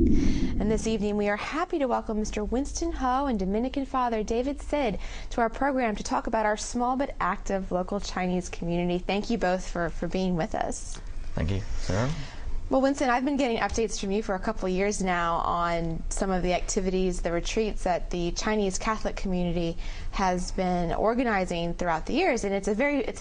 And this evening we are happy to welcome Mr. Winston Ho and Dominican Father David Seid to our program to talk about our small but active local Chinese community. Thank you both for being with us. Thank you, Sarah. Well, Winston, I've been getting updates from you for a couple of years now on some of the activities, the retreats that the Chinese Catholic community has been organizing throughout the years. And it's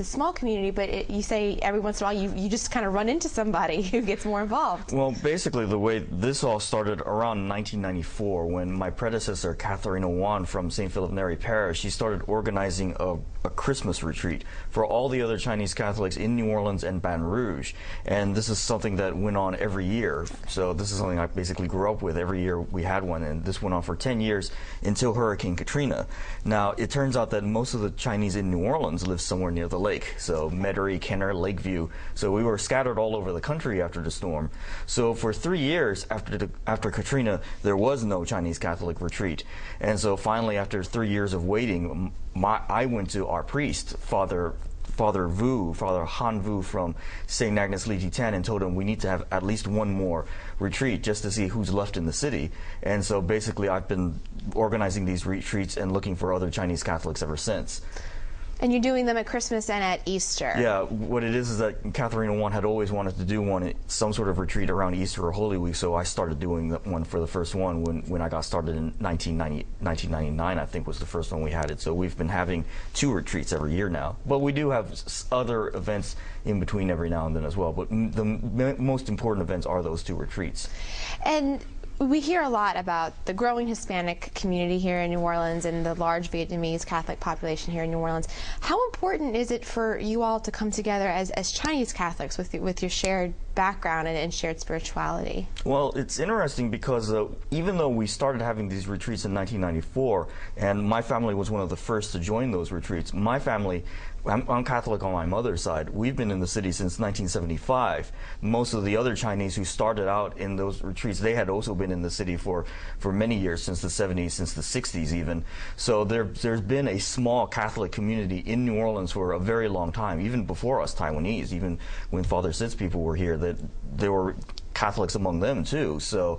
a small community, but you say every once in a while you just kind of run into somebody who gets more involved. Well, basically the way this all started around 1994 when my predecessor, Catherine Owan from St. Philip Neri Parish, she started organizing a Christmas retreat for all the other Chinese Catholics in New Orleans and Baton Rouge. And this is something that went on every year. So this is something I basically grew up with. Every year we had one, and this went on for 10 years until Hurricane Katrina. Now, it turns out that most of the Chinese in New Orleans live somewhere near the lake. So Metairie, Kenner, Lakeview. So we were scattered all over the country after the storm. So for 3 years after Katrina, there was no Chinese Catholic retreat. And so finally, after 3 years of waiting, I went to our priest, Father Han Vu from St. Agnes Li Jitan, and told him we need to have at least one more retreat just to see who's left in the city. And so basically I've been organizing these retreats and looking for other Chinese Catholics ever since. And you're doing them at Christmas and at Easter. Yeah, what it is that Catherine Owan had always wanted to do some sort of retreat around Easter or Holy Week, so I started doing that one for the first one when I got started in 1999, I think was the first one we had it. So we've been having 2 retreats every year now. But we do have other events in between every now and then as well. But the most important events are those 2 retreats. And we hear a lot about the growing Hispanic community here in New Orleans and the large Vietnamese Catholic population here in New Orleans. How important is it for you all to come together as Chinese Catholics with your shared background and shared spirituality? Well, it's interesting because even though we started having these retreats in 1994, and my family was one of the first to join those retreats, my family, I'm Catholic on my mother's side. We've been in the city since 1975. Most of the other Chinese who started out in those retreats, they had also been in the city for many years, since the 70s, since the 60s even. So there's been a small Catholic community in New Orleans for a very long time, even before us Taiwanese, even when Father Seid's people were here, that there were Catholics among them too. So,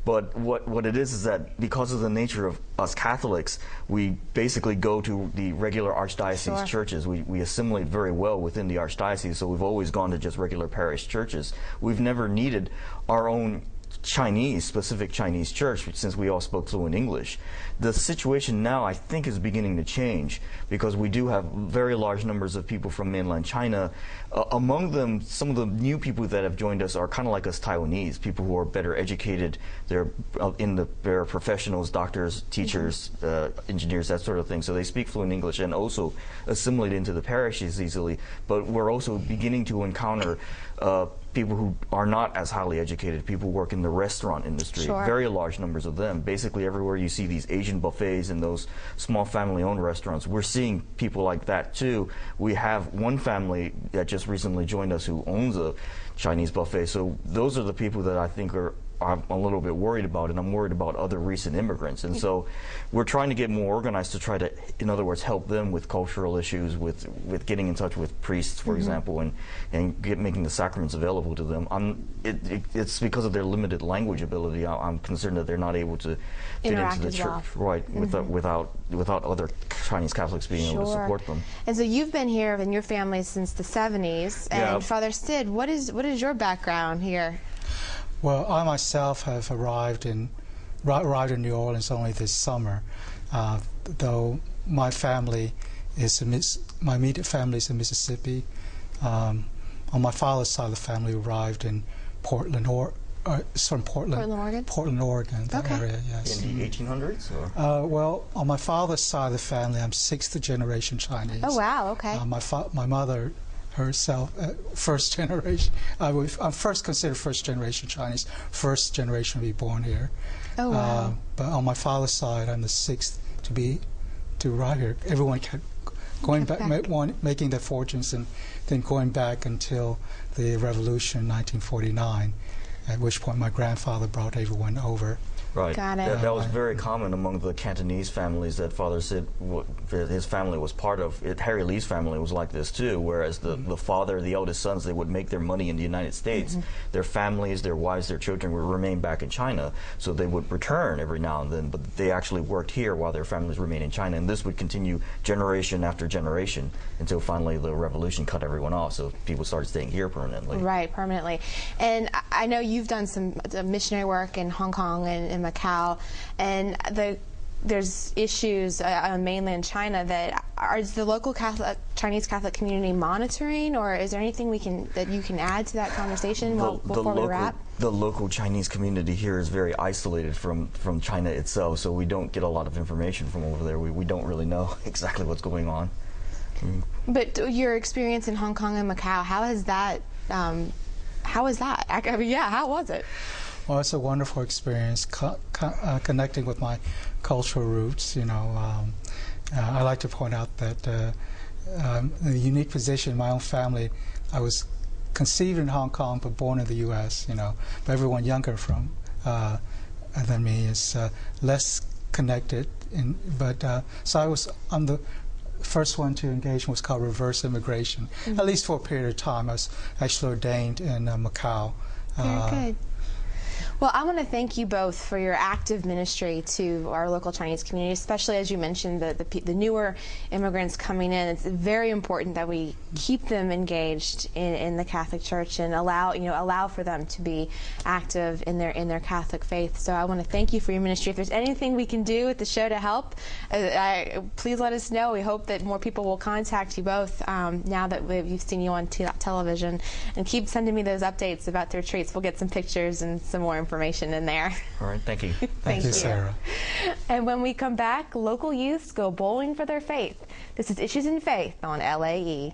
but what it is that because of the nature of us Catholics, we basically go to the regular Archdiocese churches. We assimilate very well within the Archdiocese, so we've always gone to just regular parish churches. We've never needed our own specific Chinese church, since we all spoke fluent English. The situation now, I think, is beginning to change because we do have very large numbers of people from mainland China. Among them, some of the new people that have joined us are kind of like us Taiwanese, people who are better educated. They're they're professionals, doctors, teachers, engineers, that sort of thing. So they speak fluent English and also assimilate into the parishes easily. But we're also beginning to encounter people who are not as highly educated, people who work in the restaurant industry, very large numbers of them. Basically everywhere you see these Asian buffets and those small family-owned restaurants, we're seeing people like that too. We have one family that just recently joined us who owns a Chinese buffet. So those are the people that I think I'm a little bit worried about, and I'm worried about other recent immigrants. And so we're trying to get more organized to try to, in other words, help them with cultural issues, with getting in touch with priests, for example, and making the sacraments available to them. It's because of their limited language ability. I'm concerned that they're not able to fit into the church, without other Chinese Catholics being able to support them. And so you've been here in your family since the 70s, and Father Seid, what is your background here? Well, I myself have arrived in New Orleans only this summer, though my family my immediate family is in Mississippi. On my father's side of the family, arrived in Portland, Oregon. Portland, Oregon, that area, yes. In the 1800s? Or? Well, on my father's side of the family, I'm 6th generation Chinese. Oh, wow, okay. My mother herself, first generation. I'm first considered first generation Chinese, first generation to be born here. Oh, wow. But on my father's side, I'm the 6th to arrive here. Everyone kept going back, making their fortunes, and then going back until the revolution in 1949. at which point my grandfather brought everyone over. Right. Got it. That was very common among the Cantonese families that Father Seid, his family was part of. Harry Lee's family was like this too, whereas the father, the eldest sons, they would make their money in the United States. Their families, their wives, their children would remain back in China, so they would return every now and then, but they actually worked here while their families remained in China, and this would continue generation after generation until finally the revolution cut everyone off, so people started staying here permanently. Right, permanently. And I know you've done some missionary work in Hong Kong and Macau, and there's issues on mainland China that is the local Chinese Catholic community monitoring, or is there anything that you can add to that conversation before we wrap? The local Chinese community here is very isolated from China itself, so we don't get a lot of information from over there. We don't really know exactly what's going on. But your experience in Hong Kong and Macau, how is that? How was that? I mean, yeah, how was it? Well, it's a wonderful experience connecting with my cultural roots. You know, I like to point out that the unique position in my own family, I was conceived in Hong Kong but born in the U.S. You know, but everyone younger than me is less connected. So I'm the first one to engage in what's called reverse immigration, at least for a period of time. I was actually ordained in Macau. Very good. Well, I want to thank you both for your active ministry to our local Chinese community, especially as you mentioned the newer immigrants coming in. It's very important that we keep them engaged in the Catholic Church and allow for them to be active in their Catholic faith. So I want to thank you for your ministry. If there's anything we can do at the show to help, please let us know. We hope that more people will contact you both now that we've seen you on television, and keep sending me those updates about the retreats. We'll get some pictures and some more information in there. All right, thank you. Thank you, Sarah. And when we come back, local youths go bowling for their faith. This is Issues in Faith on LAE.